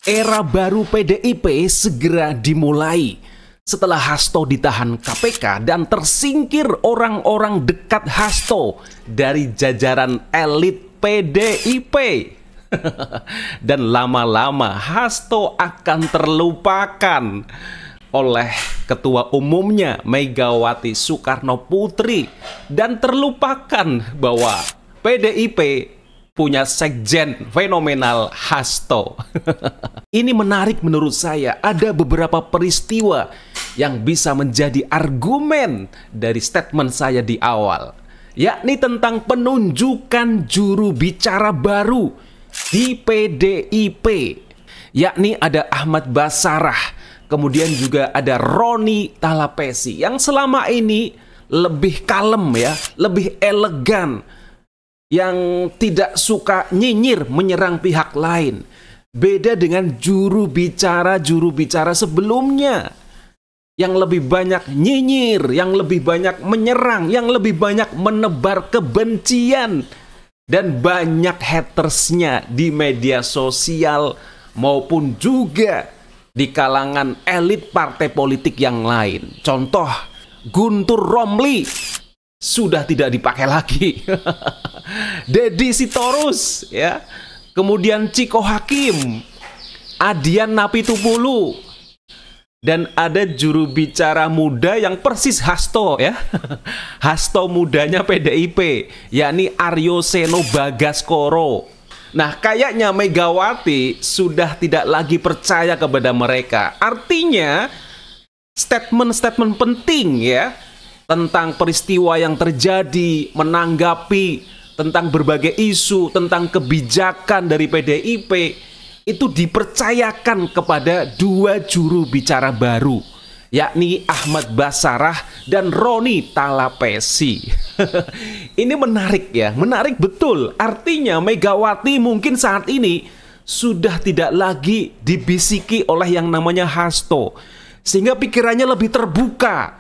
Era baru PDIP segera dimulai setelah Hasto ditahan KPK dan tersingkir orang-orang dekat Hasto dari jajaran elit PDIP. Dan lama-lama Hasto akan terlupakan oleh ketua umumnya Megawati Soekarno Putri dan terlupakan bahwa PDIP punya sekjen fenomenal Hasto. Ini menarik menurut saya. Ada beberapa peristiwa yang bisa menjadi argumen dari statement saya di awal, yakni tentang penunjukan juru bicara baru di PDIP, yakni ada Ahmad Basarah, kemudian juga ada Roni Talapesi yang selama ini lebih kalem ya, lebih elegan, yang tidak suka nyinyir menyerang pihak lain. Beda dengan juru bicara sebelumnya yang lebih banyak nyinyir, yang lebih banyak menyerang, yang lebih banyak menebar kebencian dan banyak hatersnya di media sosial maupun juga di kalangan elit partai politik yang lain. Contoh, Guntur Romli sudah tidak dipakai lagi. Deddy Sitorus ya. Kemudian Ciko Hakim, Adian Napitupulu, dan ada juru bicara muda yang persis Hasto ya. Hasto mudanya PDIP, yakni Aryo Seno Bagaskoro. Nah, kayaknya Megawati sudah tidak lagi percaya kepada mereka. Artinya statement-statement penting ya tentang peristiwa yang terjadi, menanggapi tentang berbagai isu, tentang kebijakan dari PDIP, itu dipercayakan kepada dua juru bicara baru, yakni Ahmad Basarah dan Roni Talapesi. Ini menarik ya, menarik betul. Artinya Megawati mungkin saat ini sudah tidak lagi dibisiki oleh yang namanya Hasto, sehingga pikirannya lebih terbuka,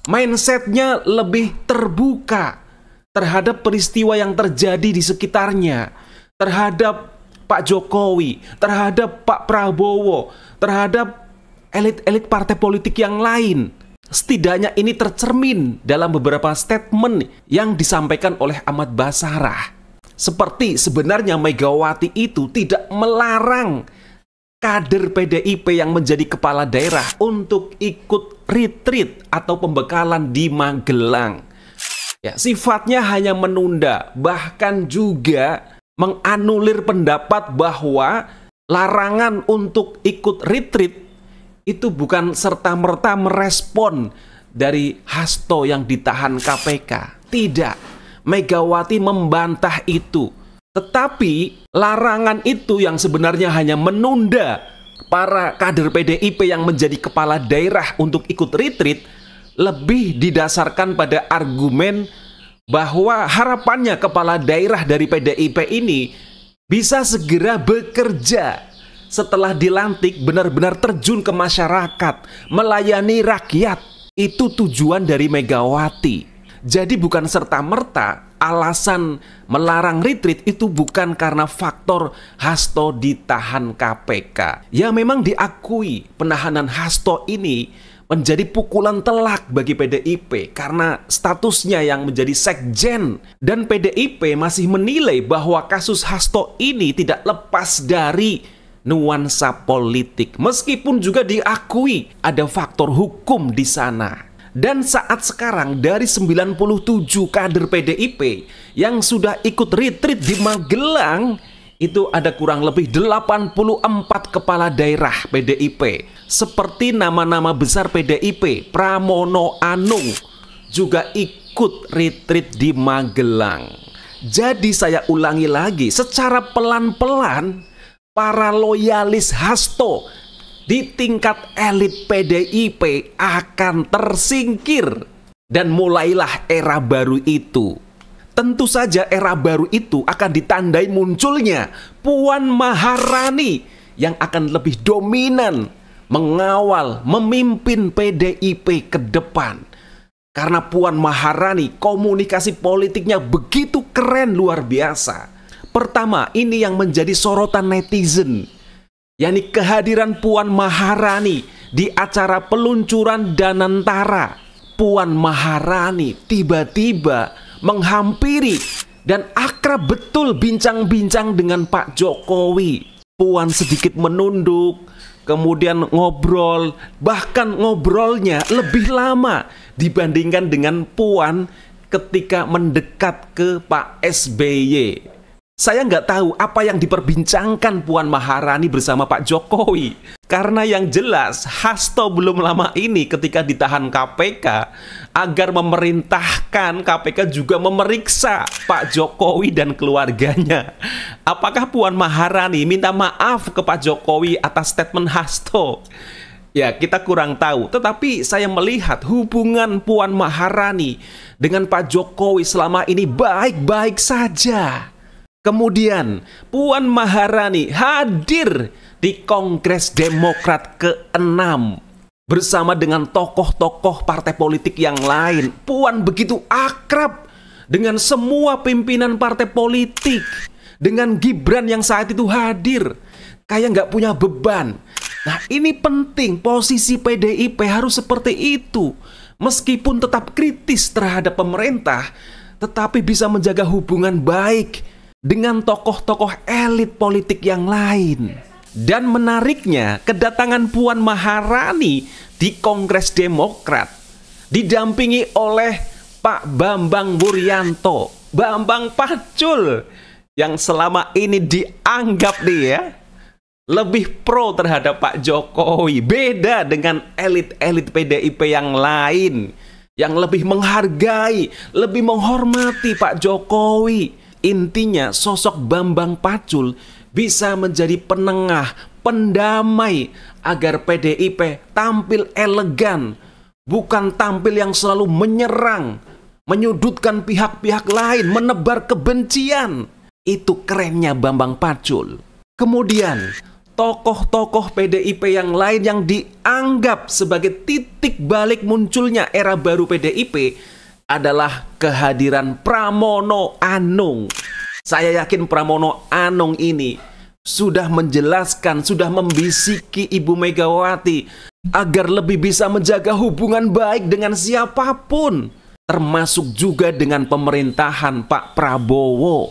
mindsetnya lebih terbuka terhadap peristiwa yang terjadi di sekitarnya, terhadap Pak Jokowi, terhadap Pak Prabowo, terhadap elit-elit partai politik yang lain. Setidaknya ini tercermin dalam beberapa statement yang disampaikan oleh Ahmad Basarah. Seperti sebenarnya Megawati itu tidak melarang kader PDIP yang menjadi kepala daerah untuk ikut retreat atau pembekalan di Magelang. Ya, sifatnya hanya menunda, bahkan juga menganulir pendapat bahwa larangan untuk ikut retreat itu bukan serta-merta merespon dari Hasto yang ditahan KPK. Tidak, Megawati membantah itu. Tetapi larangan itu yang sebenarnya hanya menunda para kader PDIP yang menjadi kepala daerah untuk ikut retreat lebih didasarkan pada argumen bahwa harapannya kepala daerah dari PDIP ini bisa segera bekerja setelah dilantik, benar-benar terjun ke masyarakat, melayani rakyat. Itu tujuan dari Megawati. Jadi bukan serta-merta alasan melarang retreat itu bukan karena faktor Hasto ditahan KPK. Ya memang diakui penahanan Hasto ini menjadi pukulan telak bagi PDIP karena statusnya yang menjadi sekjen, dan PDIP masih menilai bahwa kasus Hasto ini tidak lepas dari nuansa politik, meskipun juga diakui ada faktor hukum di sana. Dan saat sekarang dari 97 kader PDIP yang sudah ikut retreat di Magelang, itu ada kurang lebih 84 kepala daerah PDIP. Seperti nama-nama besar PDIP, Pramono Anung juga ikut retreat di Magelang. Jadi saya ulangi lagi, secara pelan-pelan para loyalis Hasto di tingkat elit PDIP akan tersingkir. Dan mulailah era baru itu. Tentu saja era baru itu akan ditandai munculnya Puan Maharani yang akan lebih dominan mengawal, memimpin PDIP ke depan. Karena Puan Maharani komunikasi politiknya begitu keren, luar biasa. Pertama, ini yang menjadi sorotan netizen, yakni kehadiran Puan Maharani di acara peluncuran Danantara. Puan Maharani tiba-tiba menghampiri dan akrab betul bincang-bincang dengan Pak Jokowi. Puan sedikit menunduk, kemudian ngobrol, bahkan ngobrolnya lebih lama dibandingkan dengan Puan ketika mendekat ke Pak SBY. Saya nggak tahu apa yang diperbincangkan Puan Maharani bersama Pak Jokowi. Karena yang jelas Hasto belum lama ini ketika ditahan KPK agar memerintahkan KPK juga memeriksa Pak Jokowi dan keluarganya. Apakah Puan Maharani minta maaf ke Pak Jokowi atas statement Hasto? Ya, kita kurang tahu. Tetapi saya melihat hubungan Puan Maharani dengan Pak Jokowi selama ini baik-baik saja. Kemudian Puan Maharani hadir di Kongres Demokrat ke-6 bersama dengan tokoh-tokoh partai politik yang lain. Puan begitu akrab dengan semua pimpinan partai politik, dengan Gibran yang saat itu hadir, kayak nggak punya beban. Nah, ini penting, posisi PDIP harus seperti itu. Meskipun tetap kritis terhadap pemerintah, tetapi bisa menjaga hubungan baik dengan tokoh-tokoh elit politik yang lain. Dan menariknya, kedatangan Puan Maharani di Kongres Demokrat didampingi oleh Pak Bambang Wuryanto, Bambang Pacul, yang selama ini dianggap dia lebih pro terhadap Pak Jokowi. Beda dengan elit-elit PDIP yang lain, yang lebih menghargai, lebih menghormati Pak Jokowi. Intinya sosok Bambang Pacul bisa menjadi penengah, pendamai agar PDIP tampil elegan, bukan tampil yang selalu menyerang, menyudutkan pihak-pihak lain, menebar kebencian. Itu kerennya Bambang Pacul. Kemudian tokoh-tokoh PDIP yang lain yang dianggap sebagai titik balik munculnya era baru PDIP adalah kehadiran Pramono Anung. Saya yakin Pramono Anung ini sudah menjelaskan, sudah membisiki Ibu Megawati agar lebih bisa menjaga hubungan baik dengan siapapun, termasuk juga dengan pemerintahan Pak Prabowo.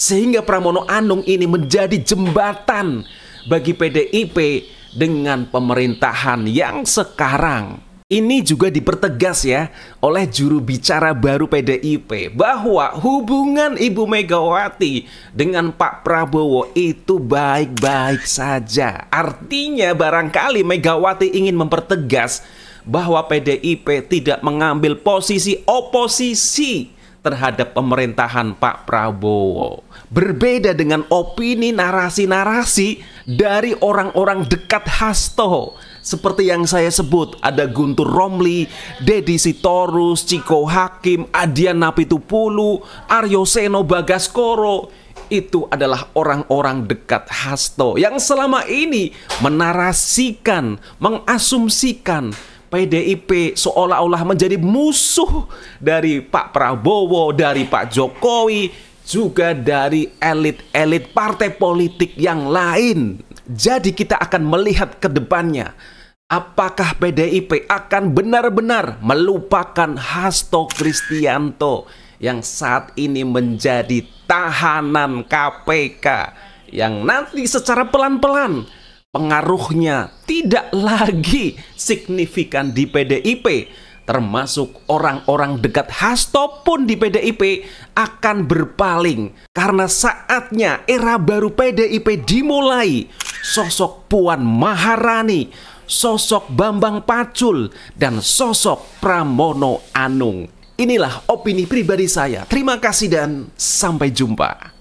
Sehingga Pramono Anung ini menjadi jembatan bagi PDIP dengan pemerintahan yang sekarang. Ini juga dipertegas ya oleh juru bicara baru PDIP bahwa hubungan Ibu Megawati dengan Pak Prabowo itu baik-baik saja. Artinya barangkali Megawati ingin mempertegas bahwa PDIP tidak mengambil posisi oposisi terhadap pemerintahan Pak Prabowo. Berbeda dengan opini narasi-narasi dari orang-orang dekat Hasto. Seperti yang saya sebut, ada Guntur Romli, Deddy Sitorus, Ciko Hakim, Adian Napitupulu, Aryo Seno Bagaskoro. Itu adalah orang-orang dekat Hasto yang selama ini menarasikan, mengasumsikan PDIP seolah-olah menjadi musuh dari Pak Prabowo, dari Pak Jokowi, juga dari elit-elit partai politik yang lain. Jadi kita akan melihat ke depannya, apakah PDIP akan benar-benar melupakan Hasto Kristianto yang saat ini menjadi tahanan KPK, yang nanti secara pelan-pelan pengaruhnya tidak lagi signifikan di PDIP, termasuk orang-orang dekat Hasto pun di PDIP akan berpaling karena saatnya era baru PDIP dimulai. Sosok Puan Maharani, sosok Bambang Pacul, dan sosok Pramono Anung. Inilah opini pribadi saya. Terima kasih dan sampai jumpa.